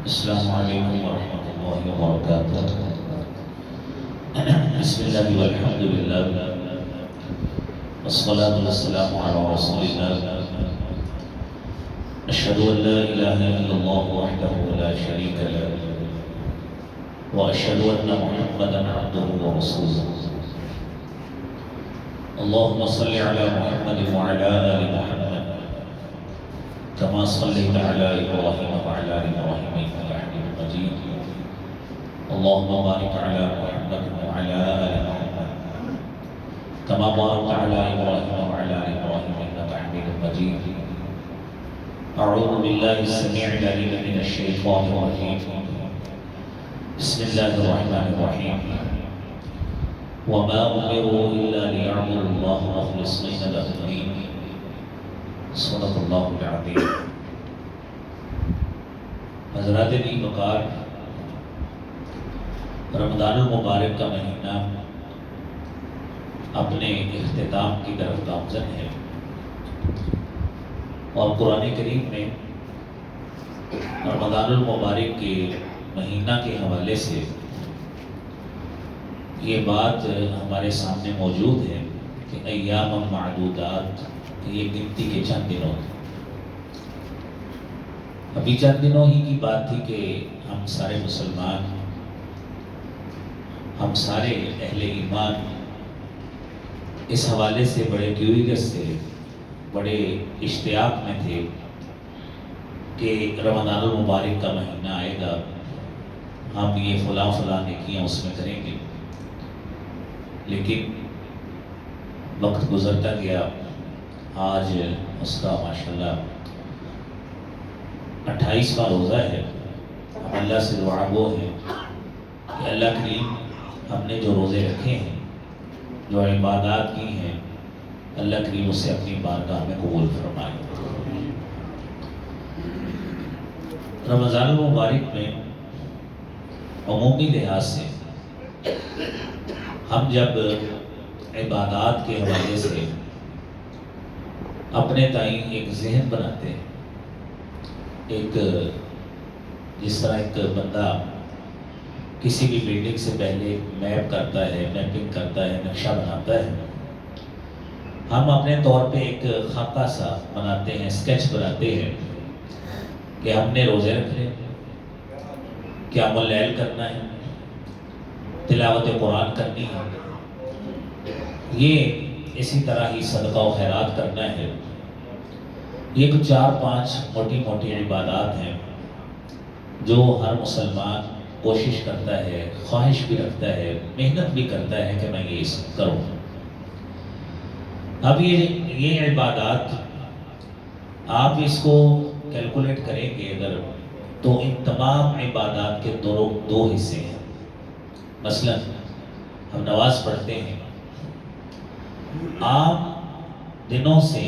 السلام علیکم ورحمۃ اللہ وبرکاتہ۔ بسم اللہ والحمد للہ والصلاة والسلام علی رسول اللہ۔ اشہد ان لا الہ الا اللہ وحدہ لا شریک لہ واشہد ان محمدا عبدہ ورسولہ۔ اللہم صل علی محمد وعلی آل محمد كما صليت على إبراهيم وعلى آل إبراهيم إنك حميد مجيد۔ اللهم بارك على محمد وعلى آل محمد كما باركت على إبراهيم وعلى آل إبراهيم إنك حميد مجيد۔ أعوذ بالله السميع العليم من الشيطان الرجيم، بسم الله الرحمن الرحيم۔ وما أمروا إلا ليعبدوا الله مخلصين له الدين، صدق اللہ العظیم۔ حضرات دین وقار، رمضان المبارک کا مہینہ اپنے اختتام کی طرف گامزن ہے، اور قرآن کریم میں رمضان المبارک کے مہینہ کے حوالے سے یہ بات ہمارے سامنے موجود ہے کہ ایام معدودات، یہ گنتی کے چند دنوں تھے۔ ابھی چند دنوں ہی کی بات تھی کہ ہم سارے مسلمان، ہم سارے اہل ایمان اس حوالے سے بڑے کیوریس سے، بڑے اشتیاق میں تھے کہ رمضان المبارک کا مہینہ آئے گا، ہم یہ فلاں فلاں نیکیاں اس میں کریں گے۔ لیکن وقت گزرتا گیا، آج اس کا ماشاءاللہ 28واں روزہ ہے۔ ہم اللہ سے دعا گو ہیں کہ اللہ کریم ہم نے جو روزے رکھے ہیں، جو عبادات کی ہیں، اللہ کریم اسے اپنی بارگاہ میں قبول فرمائے۔ رمضان المبارک میں عمومی لحاظ سے ہم جب عبادات کے حوالے سے اپنے تئیں ایک ذہن بناتے ہیں، ایک جس طرح ایک بندہ کسی بھی بلڈنگ سے پہلے میپ کرتا ہے، میپنگ کرتا ہے، نقشہ بناتا ہے، ہم اپنے طور پہ ایک خاکہ سا بناتے ہیں، اسکیچ بناتے ہیں کہ ہم نے روزے رکھنے، قیام اللیل کرنا ہے، تلاوت قرآن کرنی ہے، یہ اسی طرح ہی صدقہ و خیرات کرنا ہے۔ یہ کچھ 4-5 موٹی موٹی عبادات ہیں جو ہر مسلمان کوشش کرتا ہے، خواہش بھی رکھتا ہے، محنت بھی کرتا ہے کہ میں یہ کروں۔ اب یہ عبادات آپ اس کو کیلکولیٹ کریں گے اگر، تو ان تمام عبادات کے دو حصے ہیں۔ مثلا ہم نماز پڑھتے ہیں، عام دنوں سے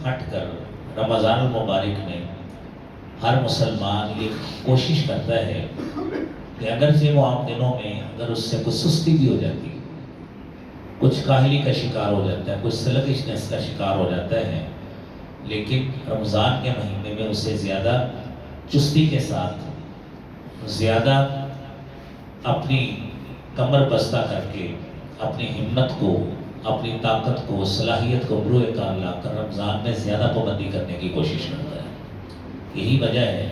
ہٹ کر رمضان المبارک میں ہر مسلمان یہ کوشش کرتا ہے کہ اگرچہ وہ عام دنوں میں اگر اس سے کچھ سستی بھی ہو جاتی ہے، کچھ کاہلی کا شکار ہو جاتا ہے، کچھ سلگشنس کا شکار ہو جاتا ہے، لیکن رمضان کے مہینے میں اسے زیادہ چستی کے ساتھ، زیادہ اپنی کمر بستہ کر کے، اپنی ہمت کو، اپنی طاقت کو، صلاحیت کو بروئے کار لا کر رمضان میں زیادہ پابندی کرنے کی کوشش کرتا ہے۔ یہی وجہ ہے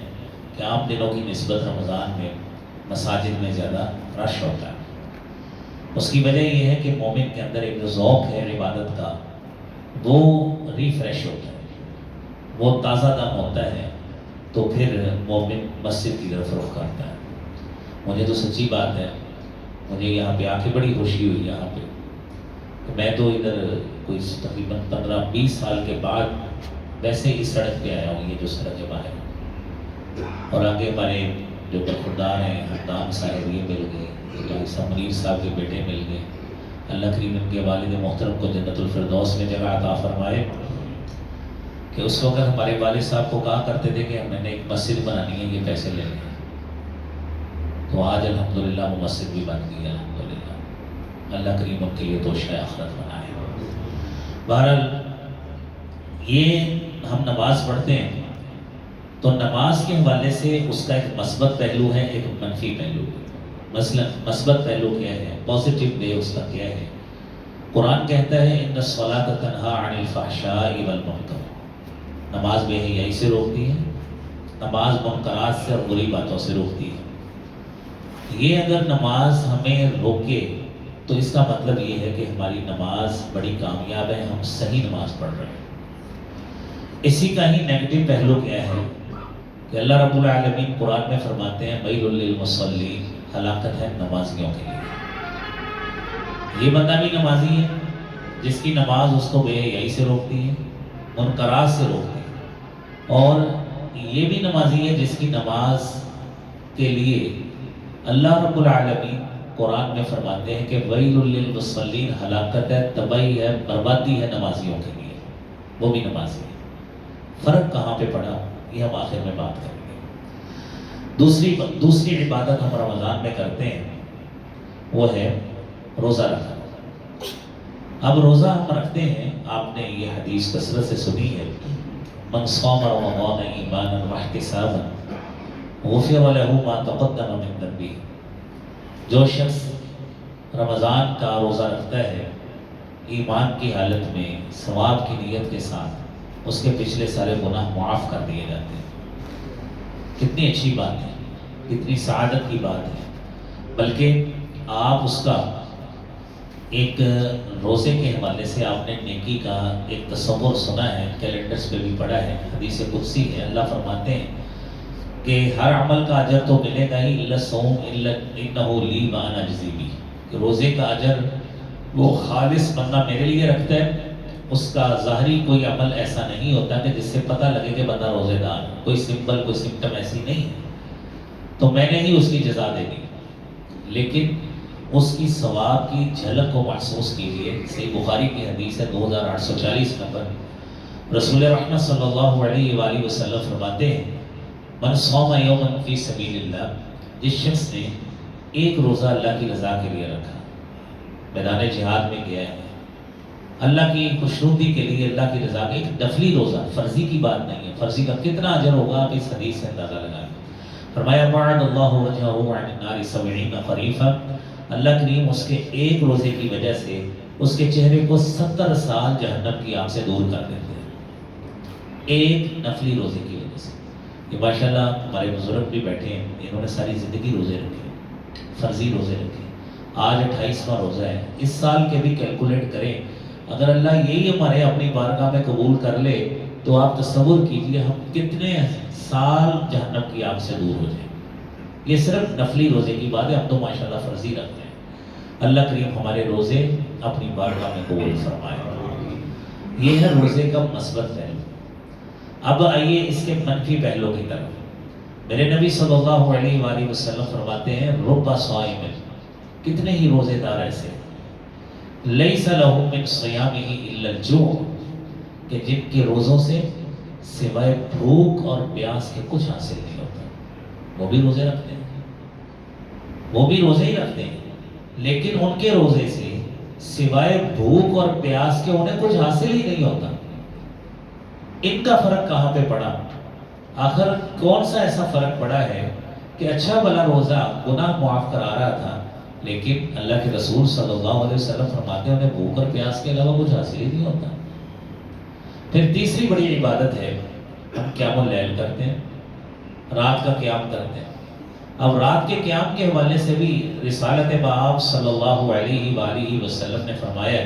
کہ عام دنوں کی نسبت رمضان میں مساجد میں زیادہ رش ہوتا ہے۔ اس کی وجہ یہ ہے کہ مومن کے اندر ایک ذوق ہے عبادت کا، وہ ریفریش ہوتا ہے، وہ تازہ دم ہوتا ہے، تو پھر مومن مسجد کی طرف رخ کرتا ہے۔ مجھے تو سچی بات ہے، مجھے یہاں پہ آ کے بڑی خوشی ہوئی یہاں پہ۔ میں تو ادھر کوئی تقریباً 15-20 سال کے بعد ویسے ہی سڑک پہ آیا ہوں، یہ جو سڑک ہے باہر، اور آگے ہمارے جو برخوردار ہیں، حمدان صاحب یہ مل گئے، سمریر صاحب کے بیٹے مل گئے۔ اللہ کریم ان کے والد محترم کو جنت الفردوس میں جگہ عطا فرمائے، کہ اس وقت ہمارے والد صاحب کو کہا کرتے تھے کہ ہم نے ایک مسجد بنانی ہے، یہ پیسے لے لیں، تو آج الحمدللہ وہ مسجد بھی بن گئی الحمدللہ۔ اللہ کریم ان کے لیے توشہ آخرت بنائے۔ بہرحال یہ ہم نماز پڑھتے ہیں، تو نماز کے حوالے سے اس کا ایک مثبت پہلو ہے، ایک منفی پہلو ہے۔ مثلا مثبت پہلو کیا ہے، پازیٹیو وے اس کا کیا ہے؟ قرآن کہتا ہے ان الصلاۃ تنہا عن الفحشاء والمنکر، نماز بے حیائی سے روکتی ہے، نماز منکرات سے اور بری باتوں سے روکتی ہے۔ یہ اگر نماز ہمیں روکے تو اس کا مطلب یہ ہے کہ ہماری نماز بڑی کامیاب ہے، ہم صحیح نماز پڑھ رہے ہیں۔ اسی کا ہی نیگیٹو پہلو کیا ہے کہ اللہ رب العالمین قرآن میں فرماتے ہیں ویل للمصلین، ہلاکت ہے نمازیوں کے لیے۔ یہ بندہ بھی نمازی ہے جس کی نماز اس کو بے حیائی سے روکتی ہے، منکرات سے روکتی ہے، اور یہ بھی نمازی ہے جس کی نماز کے لیے اللہ رب العالمین قرآن میں فرماتے ہیں کہ ویل للمصلین، ہلاکت ہے، تباہی ہے، بربادی ہے نمازیوں کے لیے، وہ بھی نمازی ہے۔ فرق کہاں پہ پڑا یہ ہم آخر میں بات کریں گے۔ دوسری عبادت ہم رمضان میں کرتے ہیں وہ ہے روزہ رکھنا۔ اب روزہ ہم رکھتے ہیں، آپ نے یہ حدیث کثرت سے سنی ہے، من صام رمضان ایمانا واحتسابا غفر له ما تقدم من ذنبه، جو شخص رمضان کا روزہ رکھتا ہے ایمان کی حالت میں، ثواب کی نیت کے ساتھ، اس کے پچھلے سارے گناہ معاف کر دیے جاتے ہیں۔ کتنی اچھی بات ہے، کتنی سعادت کی بات ہے۔ بلکہ آپ اس کا ایک روزے کے حوالے سے آپ نے نیکی کا ایک تصور سنا ہے، کیلنڈرز پہ بھی پڑھا ہے، حدیث قدسی ہے، اللہ فرماتے ہیں کہ ہر عمل کا اجر تو ملے گا ہی، الا الصوم انہ لی وانا اجزی بہ، کہ روزے کا اجر وہ خالص بندہ میرے لیے رکھتا ہے، اس کا ظاہری کوئی عمل ایسا نہیں ہوتا کہ جس سے پتہ لگے کہ بندہ روزے دار، کوئی سمبل کوئی سمٹم ایسی نہیں ہے، تو میں نے ہی اس کی جزا دے دی، لیکن اس کی ثواب کی جھلک کو محسوس کیجیے۔ صحیح بخاری کی حدیث ہے 2840 نمبر، رسول رحمت صلی اللہ علیہ وآلہ وسلم فرماتے ہیں من صام یوما فی سبیل اللہ، جس شخص نے ایک روزہ اللہ کی رضا کے لیے رکھا، میدان جہاد میں گیا ہے، اللہ کی خوشنودی کے لیے، اللہ کی رضا کے، ایک نفلی روزہ، فرضی کی بات نہیں ہے، فرضی کا کتنا اجر ہوگا آپ اس حدیث سے اندازہ لگائیں۔ فرمایا بعد اللہ وجہہ عن النار 70 خریفا، اللہ کریم اس کے ایک روزے کی وجہ سے اس کے چہرے کو 70 سال جہنم کی آگ سے دور کر دیتے ہیں، ایک نفلی روزے کی وجہ سے۔ یہ ماشاءاللہ ہمارے بزرگ بھی بیٹھے ہیں، انہوں نے ساری زندگی روزے رکھے، فرضی روزے رکھے، آج 28واں روزہ ہے، اس سال کے بھی کیلکولیٹ کریں، اگر اللہ یہی ہمارے اپنی بارگاہ میں قبول کر لے تو آپ تصور کیجئے ہم کتنے سال جہنم کی آگ سے دور ہو جائیں۔ یہ صرف نفلی روزے کی بات ہے، ہم تو ماشاءاللہ فرضی رکھتے ہیں، اللہ کریم ہمارے روزے اپنی بارگاہ میں قبول فرمائے۔ یہ ہے روزے کا مثبت پہلو۔ اب آئیے اس کے منفی پہلو کی طرف۔ میرے نبی صلی اللہ علیہ وآلہ وسلم فرماتے ہیں رب صائم، کتنے ہی روزے دار ایسے لیس لہ من صیامہ الا الجوع، کہ جن کے روزوں سے سوائے بھوک اور پیاس کے کچھ حاصل نہیں ہوتا۔ وہ بھی روزے رکھتے ہیں، وہ بھی روزے ہی رکھتے ہیں، لیکن ان کے روزے سے سوائے بھوک اور پیاس کے انہیں کچھ حاصل ہی نہیں ہوتا۔ ان کا فرق کہاں پہ پڑا؟ آخر کون سا ایسا فرق پڑا ہے کہ اچھا بھلا روزہ گناہ معاف کرا رہا تھا، لیکن اللہ کے رسول صلی اللہ علیہ وسلم فرماتے ہیں انہیں بھوک اور پیاس کے علاوہ کچھ حاصل ہی نہیں ہوتا۔ پھر تیسری بڑی عبادت ہے، ہم قیام اللیل کرتے ہیں، رات کا قیام کرتے ہیں۔ اب رات کے قیام کے حوالے سے بھی رسالت بآب صلی اللہ علیہ وآلہ وسلم نے فرمایا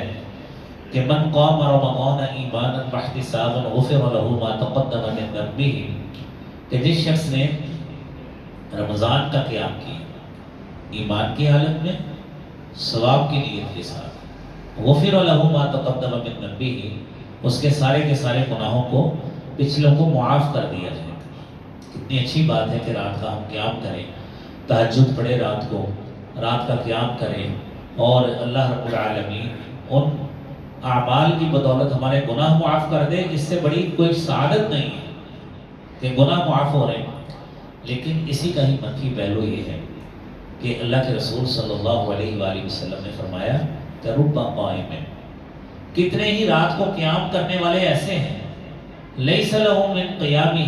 کہ من قام رمضان ایمانا واحتسابا غفر له ما تقدم من ذنبہ، کہ جس شخص نے رمضان کا قیام کیا ایمان کی حالت میں، ثواب کی نیت کے ساتھ، غفر له ما تقدم من ذنبہ، اس کے سارے گناہوں کو، پچھلوں کو معاف کر دیا جائے گا۔ کتنی اچھی بات ہے کہ رات کا ہم قیام کریں، تہجد پڑھے، رات کو رات کا قیام کریں، اور اللہ رب العالمین ان اعمال کی بدولت ہمارے گناہ معاف کر دے۔ اس سے بڑی کوئی سعادت نہیں ہے کہ گناہ معاف ہو رہے ہیں۔ لیکن اسی کا ہی منفی پہلو یہ ہے کہ اللہ کے رسول صلی اللہ علیہ وآلہ وسلم نے فرمایا کہ رب قائم، کتنے ہی رات کو قیام کرنے والے ایسے ہیں لیس لہ من قیامہ،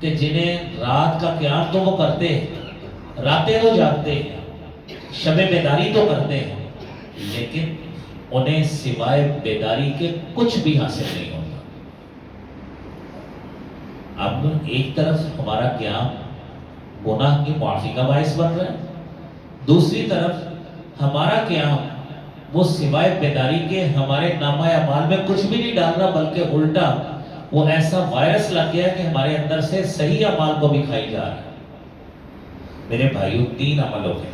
کہ جنہیں رات کا قیام تو وہ کرتے ہیں، راتیں تو جاگتے ہیں، شب بیداری تو کرتے ہیں، لیکن انہیں سوائے بیداری کے کچھ بھی حاصل نہیں ہوتا۔ اب ایک طرف ہمارا قیام گناہ کی معافی کا باعث بن رہا ہے، دوسری طرف ہمارا قیام وہ سوائے بیداری کے ہمارے نامہ اعمال میں کچھ بھی نہیں ڈال رہا، بلکہ الٹا وہ ایسا وائرس لگ گیا ہے کہ ہمارے اندر سے صحیح اعمال کو بھی کھائی جا رہا ہے۔ میرے بھائیوں، 3 عمل ہو گئے۔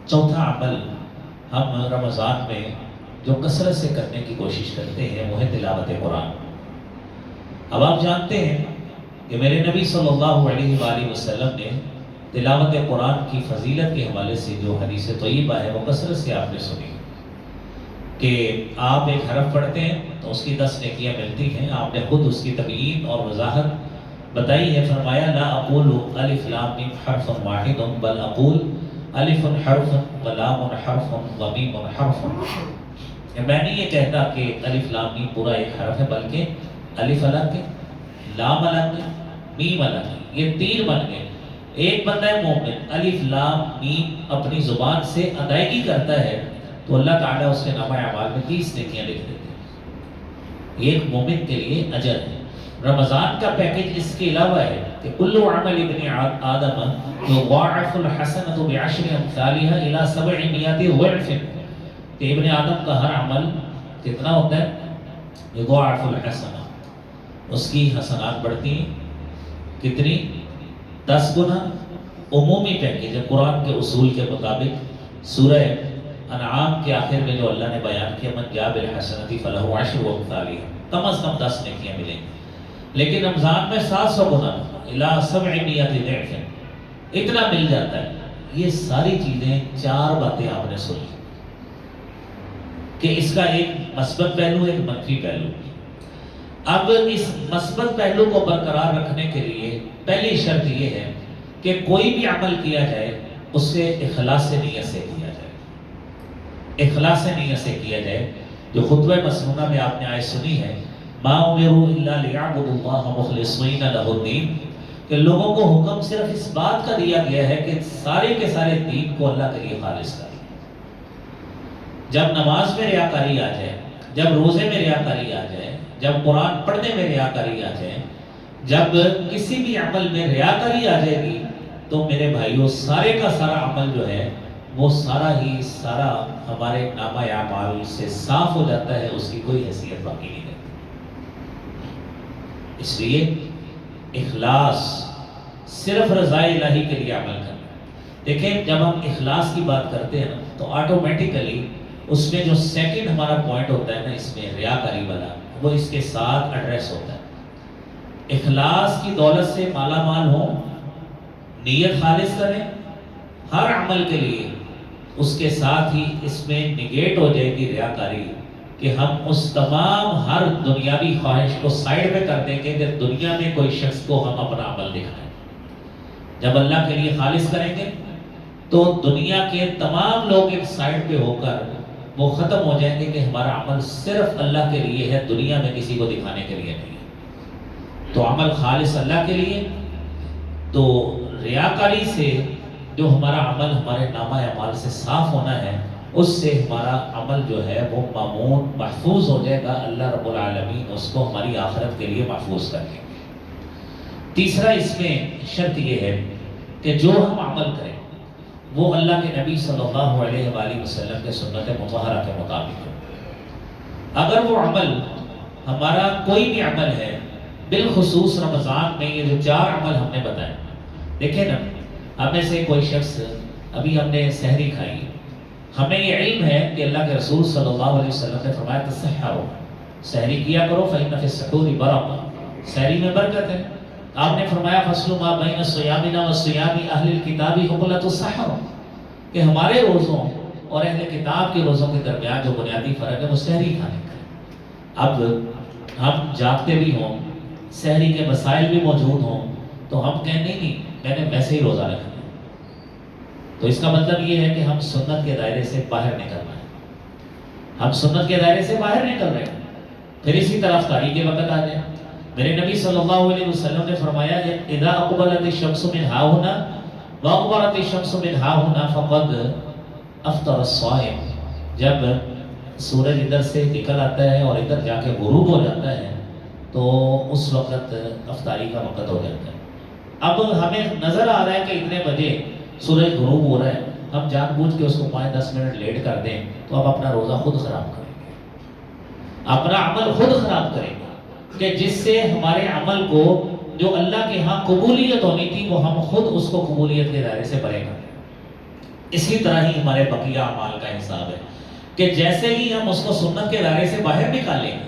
چوتھا عمل ہم رمضان میں جو کثرت سے کرنے کی کوشش کرتے ہیں وہ ہے تلاوت قرآن۔ اب آپ جانتے ہیں کہ میرے نبی صلی اللہ علیہ وآلہ وسلم نے تلاوت قرآن کی فضیلت کے حوالے سے جو حدیث طیبہ ہے وہ کثرت سے آپ نے سنی کہ آپ ایک حرف پڑھتے ہیں تو اس کی 10 نیکیاں ملتی ہیں۔ آپ نے خود اس کی تبیین اور وضاحت بتائی ہے، فرمایا لا اقول الف لام میم حرف واحد بل اقول الف حرف و لام حرف و میم حرف۔ میں نہیں یہ کہتا کہ الف لام میم پورا ایک حرف ہے، بلکہ الف الگ ہے، لام الگ ہے، میم الگ ہے، یہ 3 بن گئے۔ ایک بندہ مومن الف لام میم اپنی زبان سے ادائیگی کرتا ہے تو اللہ تعالیٰ اس کے نامہ اعمال میں 30 نیکیاں لکھ دیتے ہیں۔ یہ ایک مومن کے لیے اجر ہے۔ رمضان کا پیکج اس کے علاوہ ہے کہ کل عمل ابن آدم یضاعف الحسنۃ بعشر امثالها الى 700 ضعف، کہ ابن آدم کا ہر عمل کتنا ہوتا ہے؟ یضاعف الحسنہ، اس کی حسنات بڑھتی ہیں کتنی؟ 10 گنا۔ عمومی پیکج ہے قرآن کے اصول کے مطابق۔ سورہ انعام کے آخر میں جو اللہ نے بیان کیا من جاء بالحسنۃ فلہ عشر امثالها، کم از کم 10 نیکیاں ملیں گی، لیکن رمضان میں 700 گنا الی 700 ضعف اتنا مل جاتا ہے۔ یہ ساری چیزیں 4 باتیں آپ نے سنی کہ اس کا ایک مثبت پہلو ایک منفی پہلو۔ اب اس مثبت پہلو کو برقرار رکھنے کے لیے پہلی شرط یہ ہے کہ کوئی بھی عمل کیا جائے اس سے اخلاص سے نیت سے کیا جائے، اخلاص سے نیت سے کیا جائے۔ جو خطبہ مسنونہ میں آپ نے آیت سنی ہے ما امروا الا ليعبدوا الله مخلصین لہ الدین، کہ لوگوں کو حکم صرف اس بات کا دیا گیا ہے کہ سارے کے سارے دین کو اللہ کے لیے خالص کریں۔ جب نماز میں ریاکاری آ جائے، جب روزے میں ریاکاری آ جائے، جب قرآن پڑھنے میں ریاکاری آ جائے، جب کسی بھی عمل میں ریاکاری آ جائے گی تو میرے بھائیوں سارے کا سارا عمل جو ہے وہ سارا ہی سارا ہمارے نامہ اعمال سے صاف ہو جاتا ہے، اس کی کوئی حیثیت باقی نہیں رہتی۔ اس لیے اخلاص صرف رضا الہی کے لیے عمل کرنا۔ دیکھیں جب ہم اخلاص کی بات کرتے ہیں نا تو آٹومیٹیکلی اس میں جو سیکنڈ ہمارا پوائنٹ ہوتا ہے نا اس میں ریاکاری والا، وہ اس کے ساتھ ایڈریس ہوتا ہے۔ اخلاص کی دولت سے مالا مال ہو، نیت خالص کریں ہر عمل کے لیے، اس کے ساتھ ہی اس میں نگیٹ ہو جائے گی ریاکاری، کہ ہم اس تمام ہر دنیاوی خواہش کو سائڈ پہ کر دیں گے کہ دنیا میں کوئی شخص کو ہم اپنا عمل دکھائیں۔ جب اللہ کے لیے خالص کریں گے تو دنیا کے تمام لوگ ایک سائڈ پہ ہو کر وہ ختم ہو جائیں گے کہ ہمارا عمل صرف اللہ کے لیے ہے، دنیا میں کسی کو دکھانے کے لیے نہیں ہے۔ تو عمل خالص اللہ کے لیے، تو ریاکاری سے جو ہمارا عمل ہمارے نامہ اعمال سے صاف ہونا ہے، اس سے ہمارا عمل جو ہے وہ مامون محفوظ ہو جائے گا، اللہ رب العالمین اس کو ہماری آخرت کے لیے محفوظ کر لیں گے۔ تیسرا اس میں شرط یہ ہے کہ جو ہم عمل کریں وہ اللہ کے نبی صلی اللہ علیہ وآلہ وسلم کے سنت مطہرہ کے مطابق ہو۔ اگر وہ عمل ہمارا کوئی بھی عمل ہے، بالخصوص رمضان میں یہ جو 4 عمل ہم نے بتائے، دیکھیں نا ہم میں سے کوئی شخص ابھی ہم نے سحری کھائی، ہمیں یہ علم ہے کہ اللہ کے رسول صلی اللہ علیہ وسلم نے فرمایا تسحروا، سحری کیا کرو فإن فی السحور برکۃ، سحری میں برکت ہے۔ آپ نے فرمایا فصل ما بین صیامنا و صیام اہل الکتاب حقلۃ السحر، کہ ہمارے روزوں اور اہل کتاب کے روزوں کے درمیان جو بنیادی فرق ہے وہ سحری کھانے کا۔ اب ہم جاگتے بھی ہوں، سحری کے مسائل بھی موجود ہوں، تو ہم کہیں نہیں میں نے ویسے ہی روزہ رکھنا ہے، تو اس کا مطلب یہ ہے کہ ہم سنت کے دائرے سے باہر نکل رہے ہیں، ہم سنت کے دائرے سے باہر نکل رہے ہیں۔ پھر اسی طرح افطاری کے وقت آ جائیں، میرے نبی صلی اللہ علیہ وسلم نے فرمایا اذا اقبلت الشمس من هاهنا واقبلت الشمس من هاهنا فقد افطر الصائم، جب سورج ادھر سے نکل آتا ہے اور ادھر جا کے غروب ہو جاتا ہے تو اس وقت افطاری کا وقت ہو جاتا ہے۔ اب ہمیں نظر آ رہا ہے کہ اتنے بجے سورج غروب ہو رہا ہے، ہم جان بوجھ کے اس کو 5-10 منٹ لیٹ کر دیں تو اب اپنا روزہ خود خراب کریں گے، اپنا عمل خود خراب کریں گے، کہ جس سے ہمارے عمل کو جو اللہ کے ہاں قبولیت ہونی تھی وہ ہم خود اس کو قبولیت کے دائرے سے پرے کریں۔ اسی طرح ہی ہمارے بقیہ اعمال کا حساب ہے کہ جیسے ہی ہم اس کو سنت کے دائرے سے باہر نکالیں گے،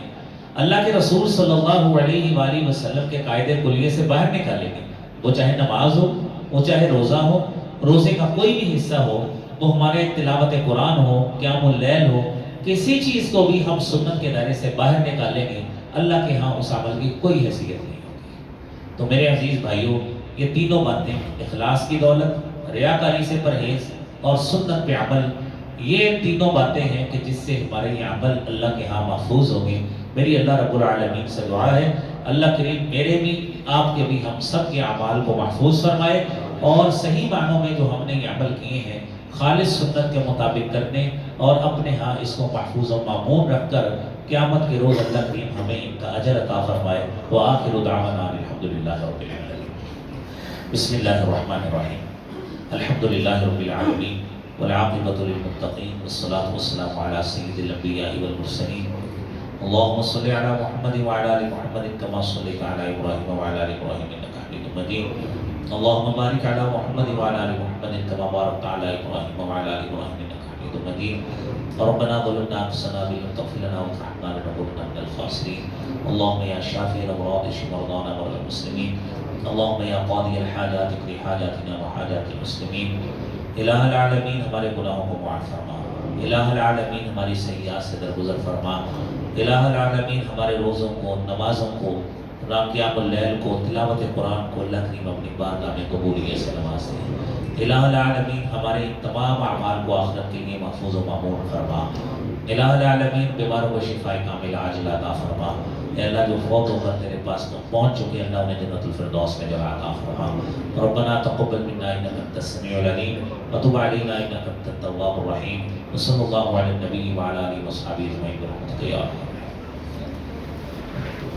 اللہ کے رسول صلی اللہ علیہ وآلہ وسلم کے قاعدے کلیے سے باہر نکالیں گے، وہ چاہے نماز ہو، وہ چاہے روزہ ہو، روزے کا کوئی بھی حصہ ہو، وہ ہمارے تلاوت قرآن ہو، قیام اللیل ہو، کسی چیز کو بھی ہم سنت کے دائرے سے باہر نکالیں گے، اللہ کے ہاں اس عمل کی کوئی حیثیت نہیں ہوگی۔ تو میرے عزیز بھائیوں، یہ تینوں باتیں، اخلاص کی دولت، ریاکاری سے پرہیز اور سنت پہ عمل، یہ تینوں باتیں ہیں کہ جس سے ہمارے یہ عمل اللہ کے ہاں محفوظ ہوں گے۔ میری اللہ رب العالمین سے دعا ہے اللہ کریم میرے بھی، آپ کے بھی، ہم سب کے اعمال کو محفوظ فرمائے اور صحیح معنوں میں جو ہم نے یہ عمل کیے ہیں خالص سنت کے مطابق کرنے اور اپنے ہاں اس کو محفوظ و معمون رکھ کر قیامت کے روز اللہ کریم ہمیں ان کا اجر عطا فرمائے۔ وآخر دعوانا الحمدللہ رب العالمین۔ بسم اللہ الرحمن الرحیم، الحمدللہ رب العالمین والعاقبۃ للمتقین والصلاۃ والسلام علی سید الانبیاء والمرسلین۔ اللهم صل على محمد وعلى ال محمد كما صليت على ابراهيم وعلى ال ابراهيم انك حميد مجيد۔ اللهم بارك على محمد وعلى ال محمد كما باركت على ابراهيم وعلى ال ابراهيم انك حميد مجيد۔ ربنا ظلمنا انفسنا وان لم تغفر لنا وترحمنا لنكونن من الخاسرين۔ اللهم يا شافي الامراض اشف مرضانا ومرضى المسلمين۔ اللهم يا قاضي الحاجات اقض حاجاتنا وحاجات المسلمين۔ الہ العالمین ہمارے گناہوں کو معاف فرما، الہ العالمین ہماری سیئات سے درگزر فرما، الہ العالمین ہمارے روزوں کو، نمازوں کو، قیام اللیل کو، تلاوت قرآن کو اللہ کریم اپنی بارگاہ میں قبولیت سے نواز دے۔ الہ العالمین ہمارے ان تمام اعمال کو آخرت کے لیے محفوظ و معمور فرما۔ الہ العالمین بیماروں کو شفاء کامل عاجل عطا فرما۔ اے اللہ جو فوت ہو کر تیرے پاس پہنچ چکے، اللہ انہیں جنت الفردوس میں جگہ عطا فرما۔ ربنا تقبل منا انک انت السمیع العلیم وتب علینا انک انت التواب الرحیم۔ وصلی اللہ علی النبی وعلی آلہ وصحبہ اجمعین برحمتک یا ارحم۔